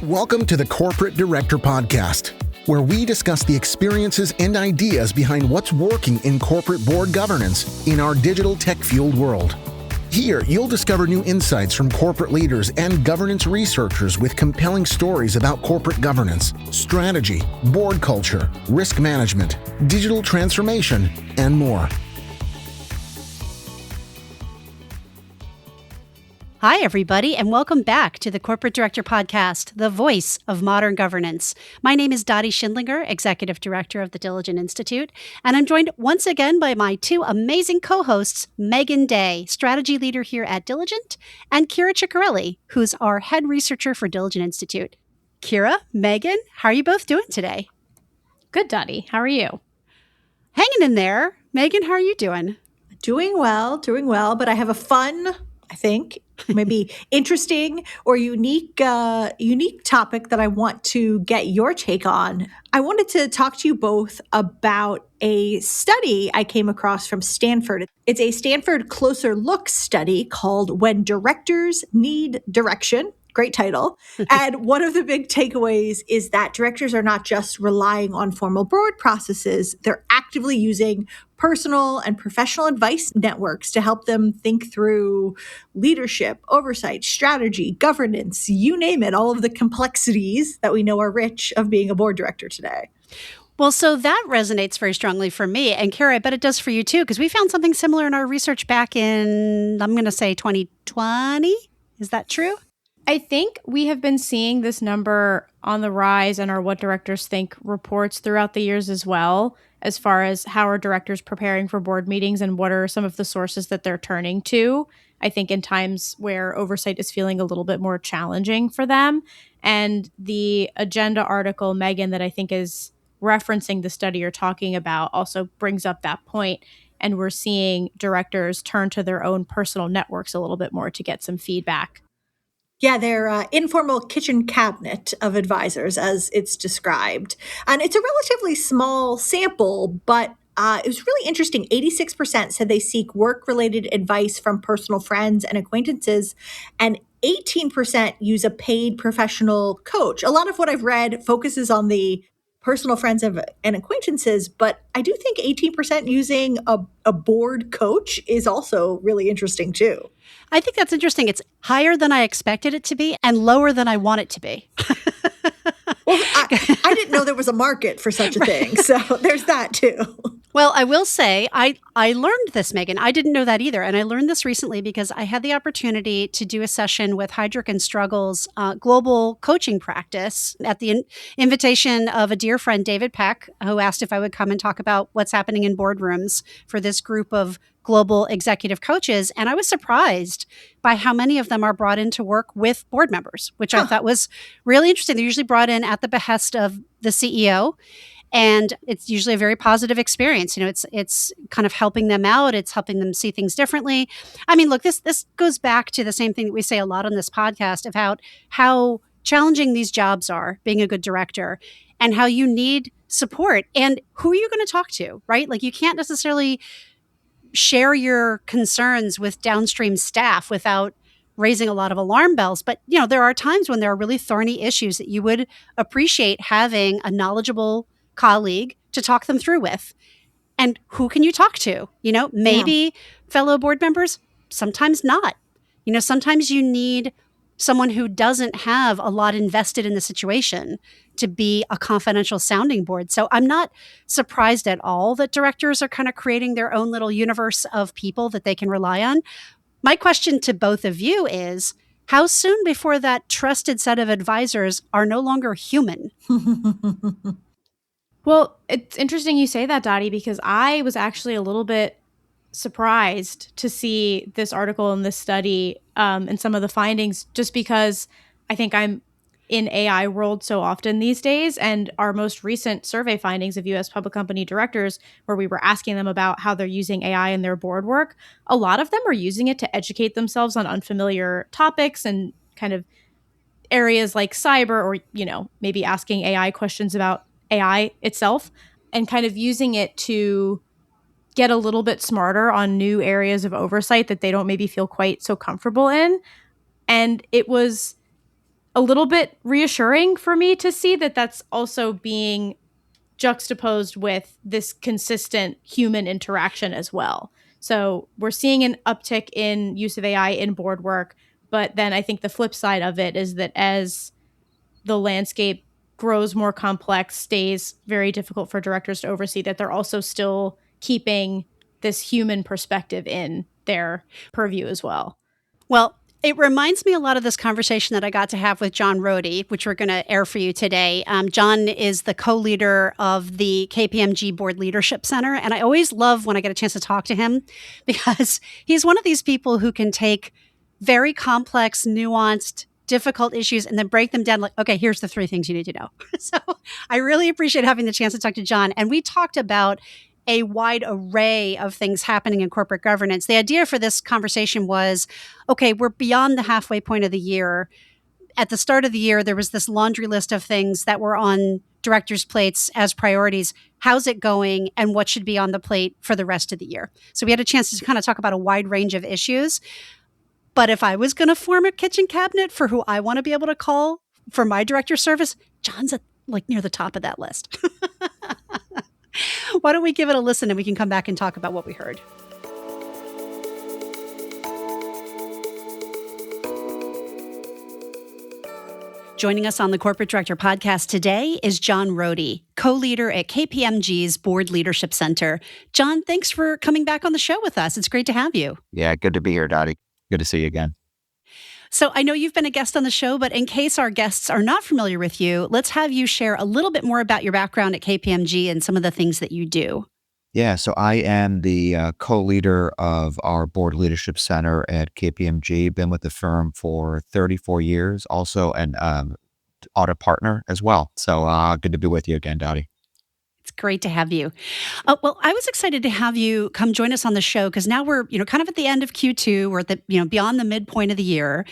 Welcome to the Corporate Director Podcast, where we discuss the experiences and ideas behind what's working in corporate board governance in our digital tech-fueled world. Here, you'll discover new insights from corporate leaders and governance researchers with compelling stories about corporate governance, strategy, board culture, risk management, digital transformation, and more. Hi, everybody, and welcome back to the Corporate Director Podcast, the voice of modern governance. My name is Dottie Schindlinger, Executive Director of the Diligent Institute, and I'm joined once again by my two amazing co-hosts, Megan Day, Strategy Leader here at Diligent, and Kira Ciccarelli, who's our Head Researcher for Diligent Institute. Kira, Megan, how are you both doing today? Good, Dottie. How are you? Hanging in there. Megan, how are you doing? Doing well, but I have a fun, I think, maybe interesting or unique topic that I want to get your take on. I wanted to talk to you both about a study I came across from Stanford. It's a Stanford Closer Look study called When Directors Need Direction. Great title. And one of the big takeaways is that directors are not just relying on formal board processes, they're actively using personal and professional advice networks to help them think through leadership, oversight, strategy, governance, you name it, all of the complexities that we know are rich of being a board director today. Well, so that resonates very strongly for me. And Kara, I bet it does for you too, because we found something similar in our research back in, I'm going to say 2020. Is that true? I think we have been seeing this number on the rise in our What Directors Think reports throughout the years as well, as far as how are directors preparing for board meetings and what are some of the sources that they're turning to. I think in times where oversight is feeling a little bit more challenging for them. And the agenda article, Megan, that I think is referencing the study you're talking about also brings up that point. And we're seeing directors turn to their own personal networks a little bit more to get some feedback. Yeah, their informal kitchen cabinet of advisors, as it's described. And it's a relatively small sample, but it was really interesting. 86% said they seek work-related advice from personal friends and acquaintances, and 18% use a paid professional coach. A lot of what I've read focuses on the personal friends and acquaintances, but I do think 18% using a board coach is also really interesting too. I think that's interesting. It's higher than I expected it to be and lower than I want it to be. Well, I didn't know there was a market for such a thing. So there's that too. Well, I will say I learned this, Megan. I didn't know that either. And I learned this recently because I had the opportunity to do a session with Heidrick and Struggle's global coaching practice at the invitation of a dear friend, David Peck, who asked if I would come and talk about what's happening in boardrooms for this group of global executive coaches. And I was surprised by how many of them are brought in to work with board members, which I thought was really interesting. They're usually brought in at the behest of the CEO. And it's usually a very positive experience. You know, it's kind of helping them out. It's helping them see things differently. I mean, look, this goes back to the same thing that we say a lot on this podcast about how challenging these jobs are, being a good director, and how you need support. And who are you going to talk to, right? Like, you can't necessarily share your concerns with downstream staff without raising a lot of alarm bells. But, you know, there are times when there are really thorny issues that you would appreciate having a knowledgeable colleague to talk them through with. And who can you talk to? You know, maybe fellow board members, sometimes not. You know, sometimes you need someone who doesn't have a lot invested in the situation to be a confidential sounding board. So I'm not surprised at all that directors are kind of creating their own little universe of people that they can rely on. My question to both of you is, how soon before that trusted set of advisors are no longer human? Well, it's interesting you say that, Dottie, because I was actually a little bit surprised to see this article and this study and some of the findings, just because I think I'm in AI world so often these days. And our most recent survey findings of U.S. public company directors, where we were asking them about how they're using AI in their board work, a lot of them are using it to educate themselves on unfamiliar topics and kind of areas like cyber, or, you know, maybe asking AI questions about AI itself, and kind of using it to get a little bit smarter on new areas of oversight that they don't maybe feel quite so comfortable in. And it was a little bit reassuring for me to see that that's also being juxtaposed with this consistent human interaction as well. So we're seeing an uptick in use of AI in board work, but then I think the flip side of it is that as the landscape grows more complex, stays very difficult for directors to oversee, that they're also still keeping this human perspective in their purview as well. Well, it reminds me a lot of this conversation that I got to have with John Rodi, which we're going to air for you today. John is the co-leader of the KPMG Board Leadership Center. And I always love when I get a chance to talk to him because he's one of these people who can take very complex, nuanced, difficult issues and then break them down like, okay, here's the 3 things you need to know. So I really appreciate having the chance to talk to John. And we talked about a wide array of things happening in corporate governance. The idea for this conversation was, okay, we're beyond the halfway point of the year. At the start of the year, there was this laundry list of things that were on directors' plates as priorities. How's it going and what should be on the plate for the rest of the year? So we had a chance to kind of talk about a wide range of issues. But if I was going to form a kitchen cabinet for who I want to be able to call for my director service, John's at near the top of that list. Why don't we give it a listen and we can come back and talk about what we heard. Joining us on the Corporate Director Podcast today is John Rodi, co-leader at KPMG's Board Leadership Center. John, thanks for coming back on the show with us. It's great to have you. Yeah, good to be here, Dottie. Good to see you again. So I know you've been a guest on the show, but in case our guests are not familiar with you, let's have you share a little bit more about your background at KPMG and some of the things that you do. Yeah, so I am the co-leader of our Board Leadership Center at KPMG. Been with the firm for 34 years, also an audit partner as well. So good to be with you again, Dottie. It's great to have you. Well, I was excited to have you come join us on the show because now we're, kind of at the end of Q2. We're at the, beyond the midpoint of the year.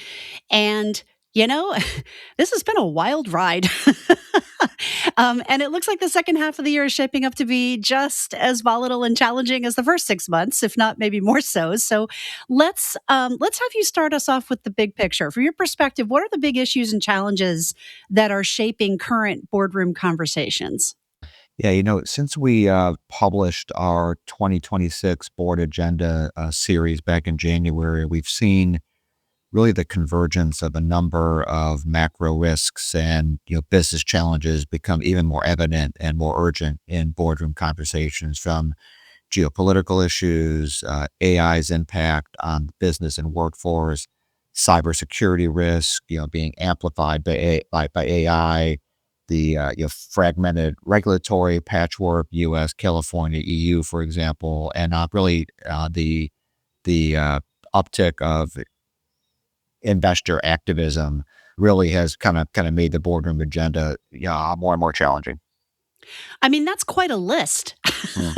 And, this has been a wild ride. And it looks like the second half of the year is shaping up to be just as volatile and challenging as the first 6 months, if not maybe more so. So let's have you start us off with the big picture. From your perspective, what are the big issues and challenges that are shaping current boardroom conversations? Yeah, since we published our 2026 board agenda series back in January, we've seen really the convergence of a number of macro risks and business challenges become even more evident and more urgent in boardroom conversations, from geopolitical issues, AI's impact on business and workforce, cybersecurity risk, being amplified by AI, the fragmented regulatory patchwork, U.S., California, EU, for example, and really the uptick of investor activism really has kind of made the boardroom agenda more and more challenging. I mean, that's quite a list. Mm.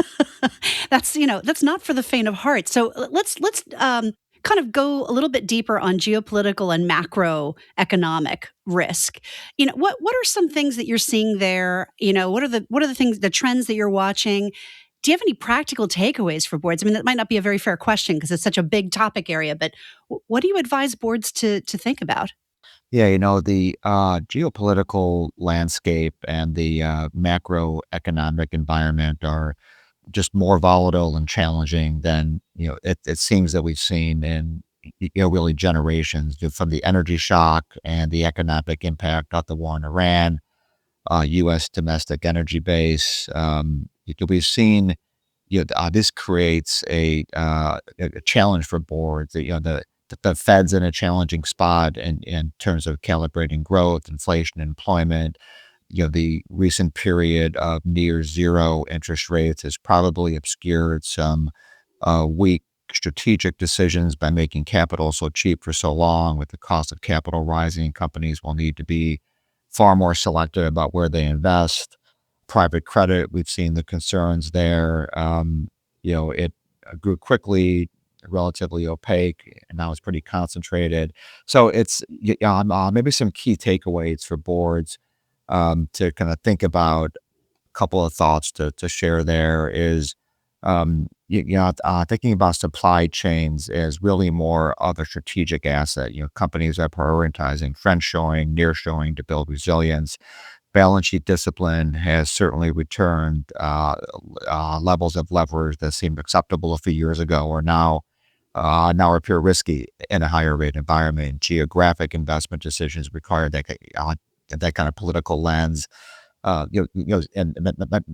That's not for the faint of heart. So let's kind of go a little bit deeper on geopolitical and macroeconomic risk. What are some things that you're seeing there? What are the things, the trends that you're watching? Do you have any practical takeaways for boards? I mean, that might not be a very fair question because it's such a big topic area, but what do you advise boards to think about? Yeah, the geopolitical landscape and the macroeconomic environment are just more volatile and challenging than it seems that we've seen in really generations, from the energy shock and the economic impact of the war in Iran, U.S. domestic energy base. We've seen this creates a challenge for boards. The Fed's in a challenging spot in terms of calibrating growth, inflation, employment. The recent period of near zero interest rates has probably obscured some weak strategic decisions by making capital so cheap for so long. With the cost of capital rising, companies will need to be far more selective about where they invest. Private credit, we've seen the concerns there. It grew quickly, relatively opaque, and now it's pretty concentrated. So it's maybe some key takeaways for boards to kind of think about. A couple of thoughts to share there is, thinking about supply chains as really more of a strategic asset. Companies are prioritizing friendshoring, nearshoring to build resilience. Balance sheet discipline has certainly returned. Levels of leverage that seemed acceptable a few years ago are now appear risky in a higher rate environment. Geographic investment decisions require that kind of political lens. And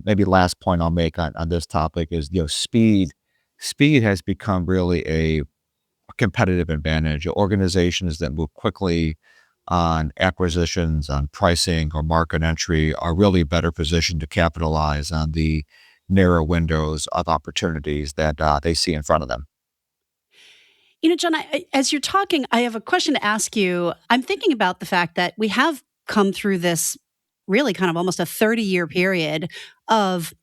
maybe last point I'll make on this topic is, speed. Speed has become really a competitive advantage. Organizations that move quickly on acquisitions, on pricing, or market entry are really better positioned to capitalize on the narrow windows of opportunities that they see in front of them. John, as you're talking, I have a question to ask you. I'm thinking about the fact that we have come through this really kind of almost a 30-year period of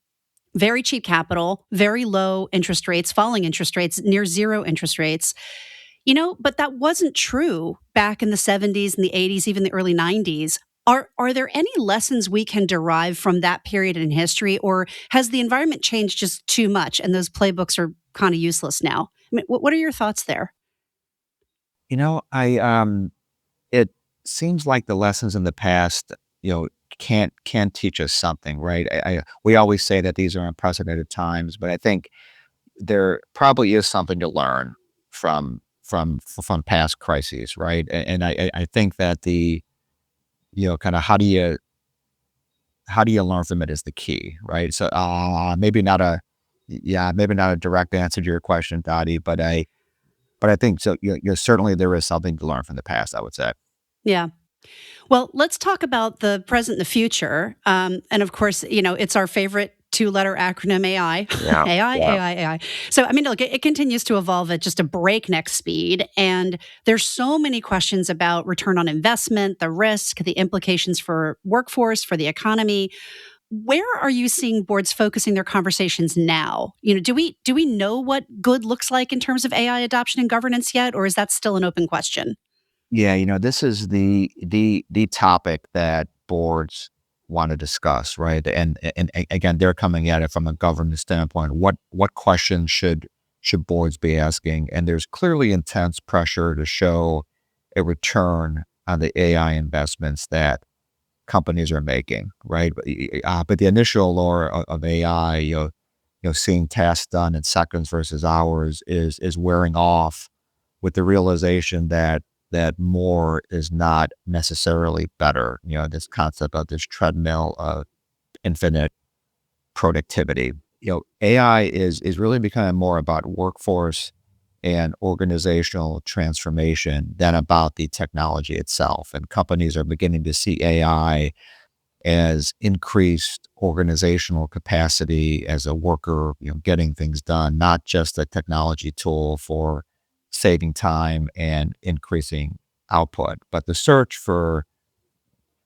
very cheap capital, very low interest rates, falling interest rates, near zero interest rates. But that wasn't true back in the 70s and the 80s, even the early 90s. Are there any lessons we can derive from that period in history, or has the environment changed just too much and those playbooks are kind of useless now? I mean, what are your thoughts there? I it seems like the lessons in the past, can teach us something, right? We always say that these are unprecedented times, but I think there probably is something to learn from past crises, right? And I think that the kind of how do you learn from it is the key, right? So maybe not a direct answer to your question, Dottie, but I think so. Certainly there is something to learn from the past, I would say. Yeah. Well, let's talk about the present and the future. And of course, it's our favorite two-letter acronym AI. Yeah. AI, Yeah. AI, AI. So, I mean, look, it continues to evolve at just a breakneck speed. And there's so many questions about return on investment, the risk, the implications for workforce, for the economy. Where are you seeing boards focusing their conversations now? Do we know what good looks like in terms of AI adoption and governance yet, or is that still an open question? Yeah, this is the topic that boards want to discuss, right? And again, they're coming at it from a governance standpoint. What questions should boards be asking? And there's clearly intense pressure to show a return on the AI investments that companies are making, right? But the initial allure of AI, seeing tasks done in seconds versus hours is wearing off with the realization that more is not necessarily better. This concept of this treadmill of infinite productivity. AI is really becoming more about workforce and organizational transformation than about the technology itself. And companies are beginning to see AI as increased organizational capacity as a worker, getting things done, not just a technology tool for saving time and increasing output. But the search for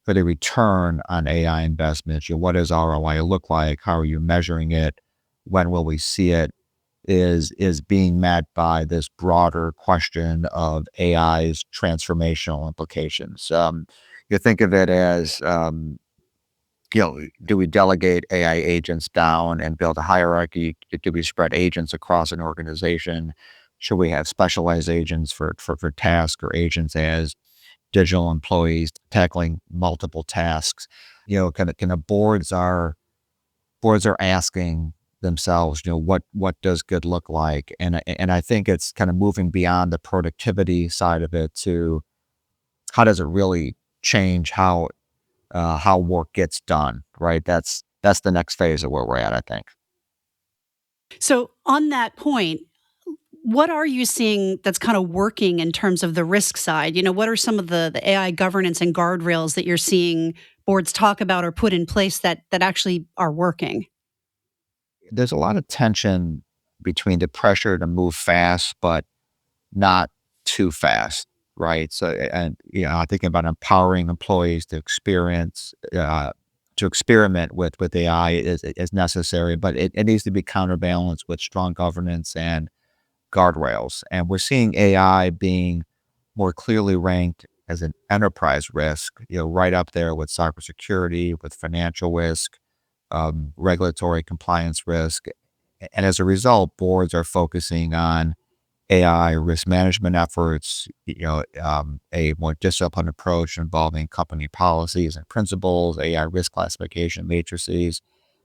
the return on AI investments, what does ROI look like? How are you measuring it? When will we see it? Is being met by this broader question of AI's transformational implications. You think of it as do we delegate AI agents down and build a hierarchy? Do we spread agents across an organization? Should we have specialized agents for tasks, or agents as digital employees tackling multiple tasks? Kind of boards are asking themselves, what does good look like? And I think it's kind of moving beyond the productivity side of it to how does it really change how work gets done, right? That's the next phase of where we're at, I think. So, on that point, what are you seeing that's kind of working in terms of the risk side? What are some of the AI governance and guardrails that you're seeing boards talk about or put in place that actually are working? There's a lot of tension between the pressure to move fast, but not too fast, right? So, and I think about empowering employees to experiment with AI is necessary, but it needs to be counterbalanced with strong governance and guardrails. And we're seeing AI being more clearly ranked as an enterprise risk, right up there with cybersecurity, with financial risk, regulatory compliance risk. And as a result, boards are focusing on AI risk management efforts, a more disciplined approach involving company policies and principles, AI risk classification matrices.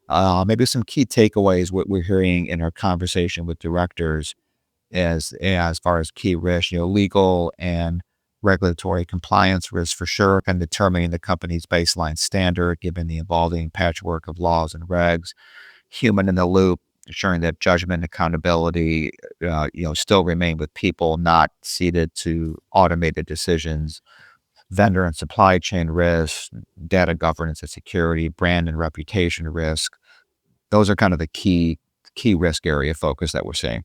Maybe some key takeaways what we're hearing in our conversation with directors as far as key risks, legal and regulatory compliance risks for sure, kind of determining the company's baseline standard given the evolving patchwork of laws and regs, human in the loop, ensuring that judgment and accountability, still remain with people, not ceded to automated decisions, vendor and supply chain risks, data governance and security, brand and reputation risk. Those are kind of the key risk area focus that we're seeing.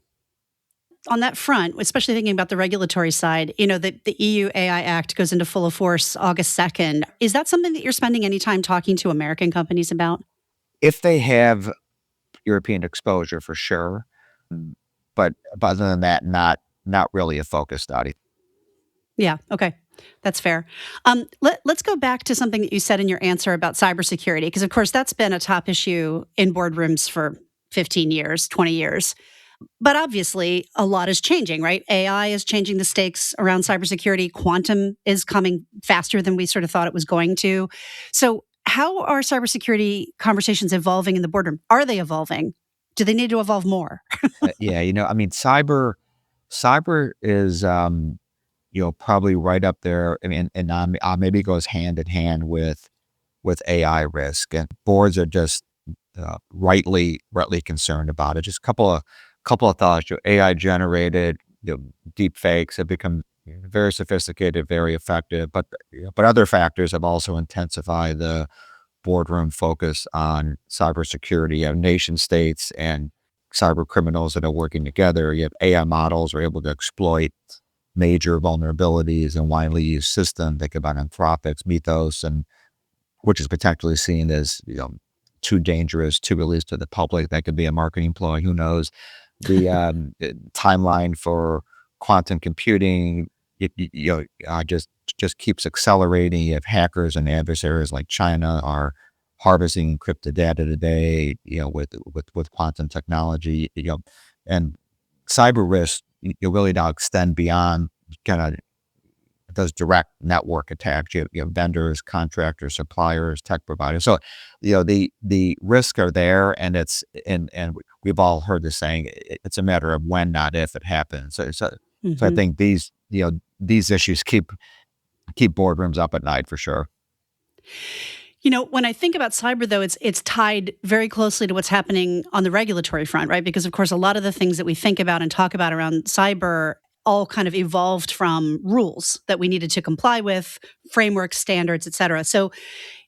On that front, especially thinking about the regulatory side, the EU AI Act goes into full force August 2nd. Is that something that you're spending any time talking to American companies about? If they have European exposure, for sure, but other than that, not really a focus study. Yeah. Okay. That's fair. Let's go back to something that you said in your answer about cybersecurity, because of course that's been a top issue in boardrooms for 15 years, 20 years. But obviously, a lot is changing, right? AI is changing the stakes around cybersecurity. Quantum is coming faster than we sort of thought it was going to. So, how are cybersecurity conversations evolving in the boardroom? Are they evolving? Do they need to evolve more? Yeah, I mean, cyber is, probably right up there. I mean, and maybe goes hand in hand with AI risk, and boards are just rightly concerned about it. Just a couple of thoughts. AI generated deep fakes have become very sophisticated, very effective, but other factors have also intensified the boardroom focus on cybersecurity. You have nation states and cyber criminals that are working together. You have AI models are able to exploit major vulnerabilities and widely used systems. Think about Anthropic's Mythos, and which is potentially seen as too dangerous to release to the public. That could be a marketing ploy. Who knows? The timeline for quantum computing, just keeps accelerating. You have hackers and adversaries like China are harvesting encrypted data today, with quantum technology, and cyber risks really now extend beyond kind of those direct network attacks. You have vendors, contractors, suppliers, tech providers. So, the risks are there, and we've all heard the saying, it's a matter of when, not if it happens. So I think these issues keep boardrooms up at night for sure. When I think about cyber, though, it's tied very closely to what's happening on the regulatory front, right? Because, of course, a lot of the things that we think about and talk about around cyber all kind of evolved from rules that we needed to comply with, frameworks, standards, et cetera. So,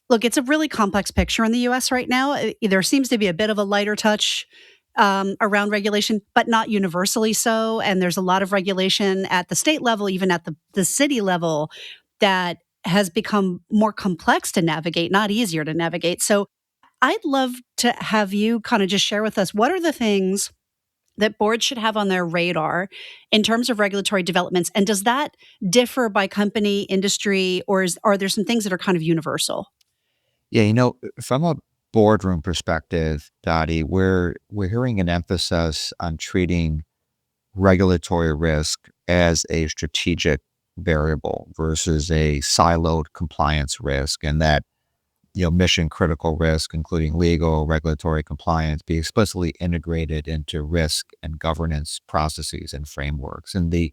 look, it's a really complex picture in the U.S. right now. There seems to be a bit of a lighter touch around regulation, but not universally so. And there's a lot of regulation at the state level, even at the city level, that has become more complex to navigate, not easier to navigate. So I'd love to have you kind of just share with us, what are the things that boards should have on their radar in terms of regulatory developments? And does that differ by company, industry, or are there some things that are kind of universal? Yeah, from a boardroom perspective, Dottie, we're hearing an emphasis on treating regulatory risk as a strategic variable versus a siloed compliance risk, and that mission critical risk, including legal, regulatory compliance, be explicitly integrated into risk and governance processes and frameworks. And the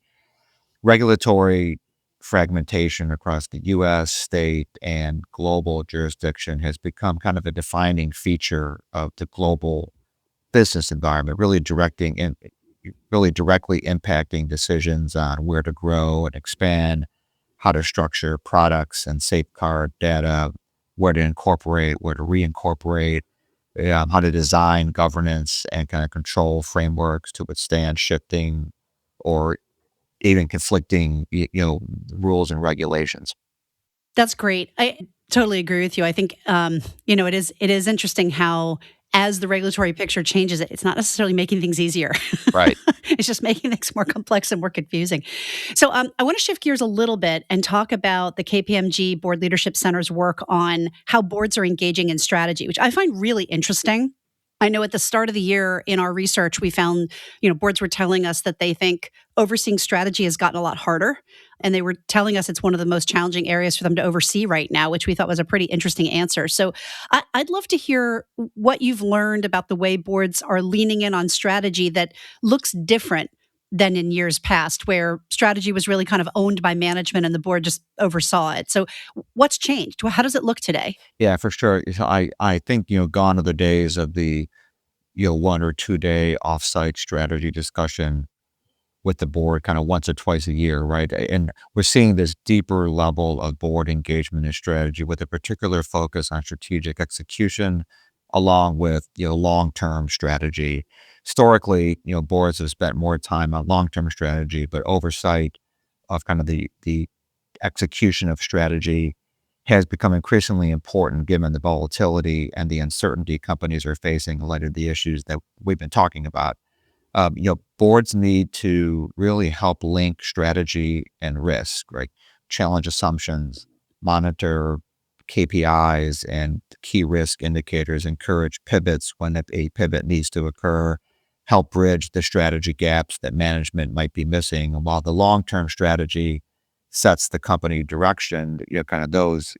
regulatory fragmentation across the U.S., state, and global jurisdiction has become kind of a defining feature of the global business environment, really directly impacting decisions on where to grow and expand, how to structure products and safeguard data, where to incorporate, where to reincorporate, how to design governance and kind of control frameworks to withstand shifting or even conflicting, rules and regulations. That's great. I totally agree with you. I think, it is interesting how, as the regulatory picture changes, it's not necessarily making things easier. Right. It's just making things more complex and more confusing. So I want to shift gears a little bit and talk about the KPMG Board Leadership Center's work on how boards are engaging in strategy, which I find really interesting. I know at the start of the year in our research, we found, boards were telling us that they think overseeing strategy has gotten a lot harder. And they were telling us it's one of the most challenging areas for them to oversee right now, which we thought was a pretty interesting answer. So I'd love to hear what you've learned about the way boards are leaning in on strategy that looks different than in years past, where strategy was really kind of owned by management and the board just oversaw it. So what's changed? How does it look today? Yeah, for sure. So I think, gone are the days of the, 1 or 2 day offsite strategy discussion with the board kind of once or twice a year, right? And we're seeing this deeper level of board engagement and strategy with a particular focus on strategic execution along with, long-term strategy. Historically, boards have spent more time on long-term strategy, but oversight of kind of the execution of strategy has become increasingly important given the volatility and the uncertainty companies are facing in light of the issues that we've been talking about. Boards need to really help link strategy and risk, right? Challenge assumptions, monitor KPIs and key risk indicators, encourage pivots when a pivot needs to occur, help bridge the strategy gaps that management might be missing. And while the long-term strategy sets the company direction, kind of those,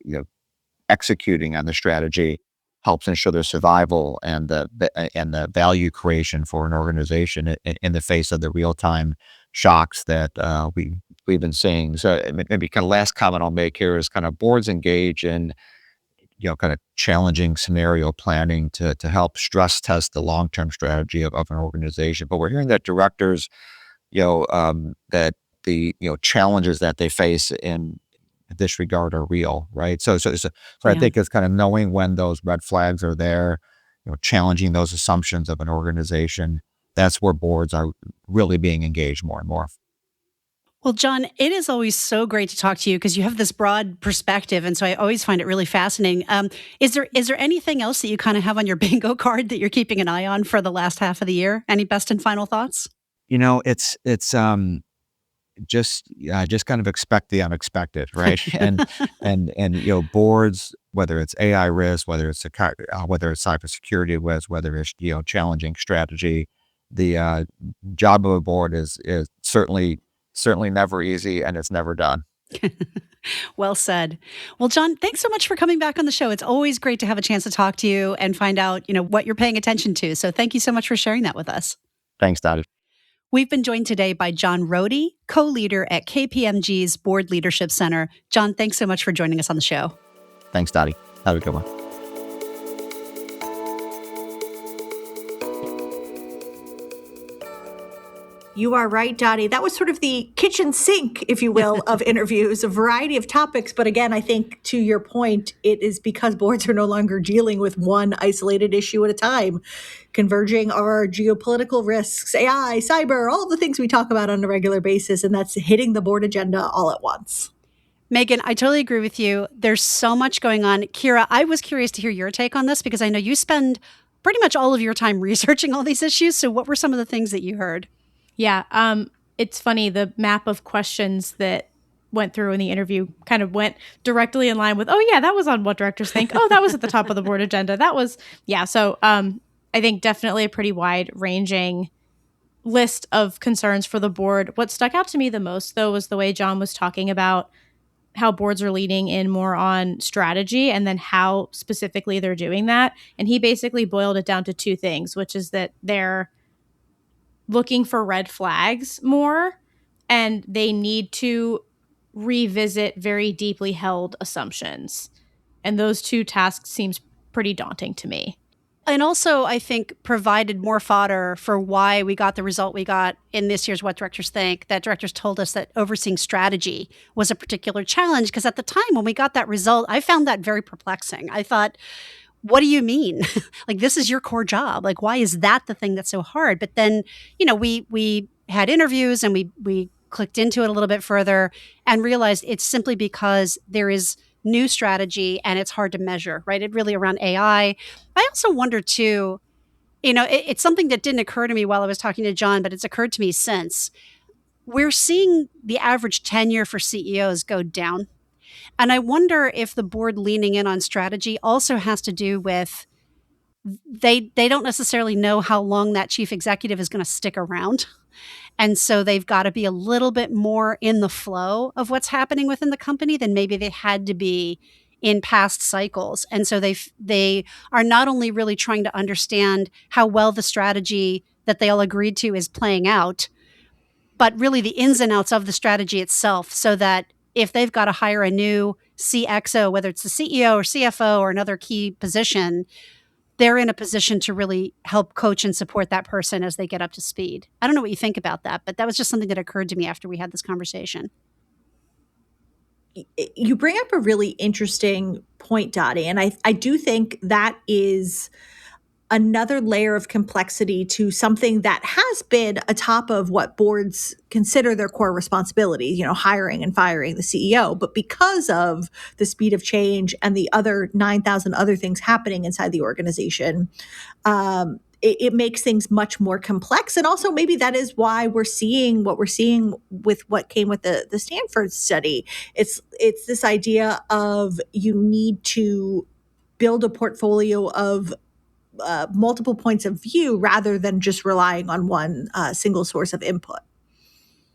executing on the strategy helps ensure their survival and the value creation for an organization in the face of the real time shocks that we've been seeing. So maybe kind of last comment I'll make here is kind of boards engage in kind of challenging scenario planning to help stress test the long term strategy of an organization. But we're hearing that directors that the challenges that they face in this regard are real, right? So I Yeah. think it's kind of knowing when those red flags are there, challenging those assumptions of an organization. That's where boards are really being engaged more and more. Well, John, it is always so great to talk to you because you have this broad perspective, and so I always find it really fascinating. Is there anything else that you kind of have on your bingo card that you're keeping an eye on for the last half of the year? Any best and final thoughts? It's just kind of expect the unexpected, right? And boards, whether it's AI risk, whether it's cybersecurity risk, whether it's challenging strategy, the job of a board is certainly never easy, and it's never done. Well said. Well, John, thanks so much for coming back on the show. It's always great to have a chance to talk to you and find out, what you're paying attention to. So thank you so much for sharing that with us. Thanks, Dottie. We've been joined today by John Rodi, co-leader at KPMG's Board Leadership Center. John, thanks so much for joining us on the show. Thanks, Dottie. Have a good one. You are right, Dottie. That was sort of the kitchen sink, if you will, of interviews, a variety of topics. But again, I think to your point, it is because boards are no longer dealing with one isolated issue at a time. Converging our geopolitical risks, AI, cyber, all of the things we talk about on a regular basis, and that's hitting the board agenda all at once. Megan, I totally agree with you. There's so much going on. Kira, I was curious to hear your take on this because I know you spend pretty much all of your time researching all these issues. So what were some of the things that you heard? Yeah, it's funny, the map of questions that went through in the interview kind of went directly in line with, oh yeah, that was on what directors think. Oh, that was at the top of the board agenda. That was, yeah. So I think definitely a pretty wide ranging list of concerns for the board. What stuck out to me the most, though, was the way John was talking about how boards are leaning in more on strategy and then how specifically they're doing that. And he basically boiled it down to two things, which is that they're looking for red flags more, and they need to revisit very deeply held assumptions. And those two tasks seems pretty daunting to me. And also, I think, provided more fodder for why we got the result we got in this year's What Directors Think. That directors told us that overseeing strategy was a particular challenge because at the time when we got that result, I found that very perplexing. I thought, what do you mean? Like, this is your core job. Like, why is that the thing that's so hard? But then, we had interviews and we clicked into it a little bit further and realized it's simply because there is new strategy and it's hard to measure, right? It really around AI. I also wonder too, it's something that didn't occur to me while I was talking to John, but it's occurred to me since. We're seeing the average tenure for CEOs go down. And I wonder if the board leaning in on strategy also has to do with they don't necessarily know how long that chief executive is going to stick around. And so they've got to be a little bit more in the flow of what's happening within the company than maybe they had to be in past cycles. And so they are not only really trying to understand how well the strategy that they all agreed to is playing out, but really the ins and outs of the strategy itself, so that if they've got to hire a new CXO, whether it's the CEO or CFO or another key position, they're in a position to really help coach and support that person as they get up to speed. I don't know what you think about that, but that was just something that occurred to me after we had this conversation. You bring up a really interesting point, Dottie, and I do think that is another layer of complexity to something that has been atop of what boards consider their core responsibilities, hiring and firing the CEO. But because of the speed of change and the other 9,000 other things happening inside the organization, it makes things much more complex. And also maybe that is why we're seeing what we're seeing with what came with the Stanford study. It's this idea of you need to build a portfolio of multiple points of view rather than just relying on one single source of input.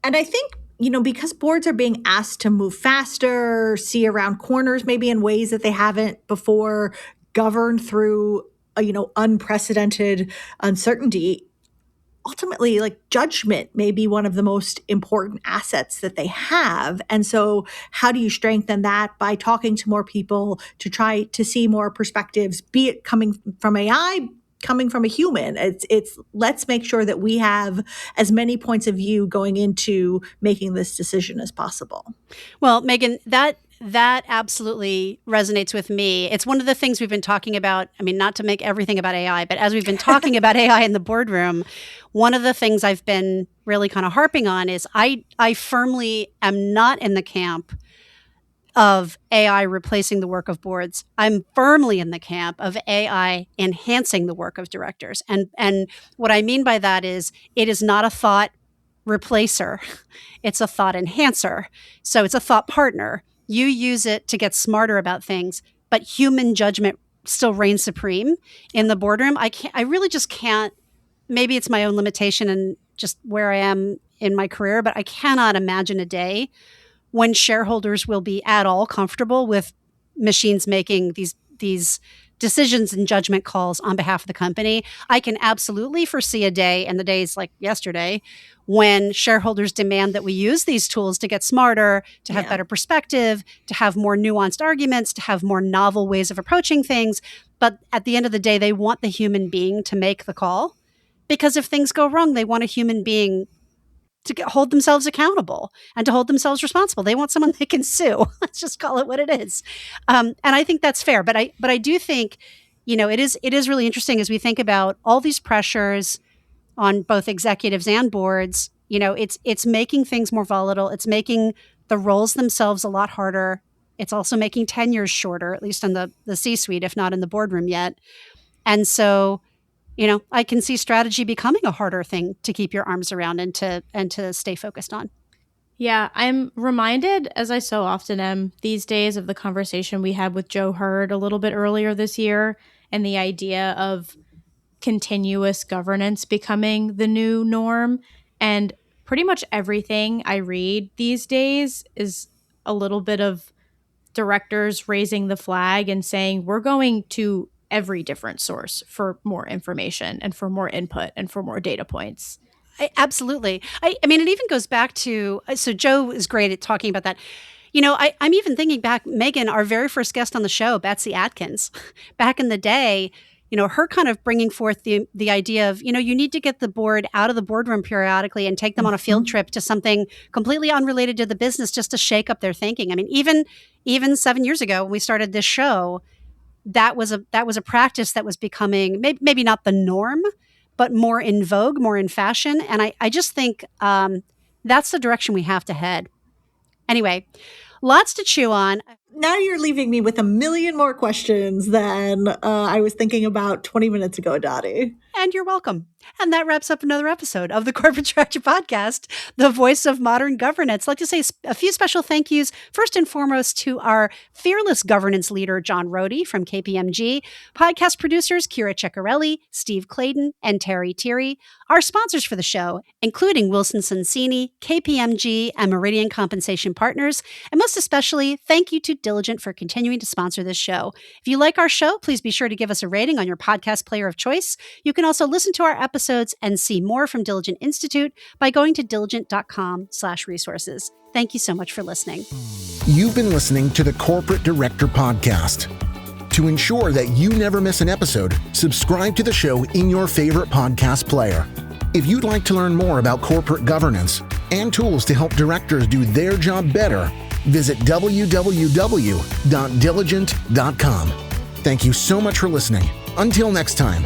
And I think, because boards are being asked to move faster, see around corners maybe in ways that they haven't before, govern through unprecedented uncertainty, ultimately, judgment may be one of the most important assets that they have. And so how do you strengthen that? By talking to more people to try to see more perspectives, be it coming from AI, coming from a human. It's let's make sure that we have as many points of view going into making this decision as possible. Well, Megan, that absolutely resonates with me. It's one of the things we've been talking about. I mean, not to make everything about AI, but as we've been talking about AI in the boardroom, one of the things I've been really kind of harping on is I firmly am not in the camp of AI replacing the work of boards. I'm firmly in the camp of AI enhancing the work of directors. And what I mean by that is it is not a thought replacer. It's a thought enhancer. So it's a thought partner. You use it to get smarter about things, but human judgment still reigns supreme in the boardroom. I really just can't, maybe it's my own limitation and just where I am in my career, but I cannot imagine a day when shareholders will be at all comfortable with machines making these decisions and judgment calls on behalf of the company. I can absolutely foresee a day, and the days like yesterday, when shareholders demand that we use these tools to get smarter, to have better perspective, to have more nuanced arguments, to have more novel ways of approaching things. But at the end of the day, they want the human being to make the call, because if things go wrong, they want a human being to hold themselves accountable and to hold themselves responsible. They want someone they can sue. Let's just call it what it is. And I think that's fair. But I do think, it is really interesting as we think about all these pressures on both executives and boards. It's making things more volatile. It's making the roles themselves a lot harder. It's also making tenures shorter, at least in the C-suite, if not in the boardroom yet. And so, I can see strategy becoming a harder thing to keep your arms around and to stay focused on. Yeah, I'm reminded, as I so often am these days, of the conversation we had with Joe Hurd a little bit earlier this year, and the idea of continuous governance becoming the new norm. And pretty much everything I read these days is a little bit of directors raising the flag and saying, we're going to every different source for more information and for more input and for more data points. Absolutely. I mean, it even goes back to, so Joe is great at talking about that. I'm even thinking back, Megan, our very first guest on the show, Betsy Atkins, back in the day, her kind of bringing forth the idea of, you need to get the board out of the boardroom periodically and take them on a field trip to something completely unrelated to the business just to shake up their thinking. I mean, even 7 years ago when we started this show, that was a practice that was becoming maybe not the norm, but more in vogue, more in fashion. And I just think that's the direction we have to head. Anyway, lots to chew on. Now you're leaving me with a million more questions than I was thinking about 20 minutes ago, Dottie. And you're welcome. And that wraps up another episode of the Corporate Director Podcast, the voice of modern governance. I'd like to say a few special thank yous, first and foremost, to our fearless governance leader, John Rodi from KPMG, podcast producers, Kira Ceccarelli, Steve Clayton, and Terry Thierry, our sponsors for the show, including Wilson Sonsini, KPMG, and Meridian Compensation Partners, and most especially, thank you to Diligent for continuing to sponsor this show. If you like our show, please be sure to give us a rating on your podcast player of choice. You can also listen to our episodes and see more from Diligent Institute by going to diligent.com/resources. Thank you so much for listening. You've been listening to the Corporate Director Podcast. To ensure that you never miss an episode, subscribe to the show in your favorite podcast player. If you'd like to learn more about corporate governance and tools to help directors do their job better, visit www.diligent.com. Thank you so much for listening. Until next time.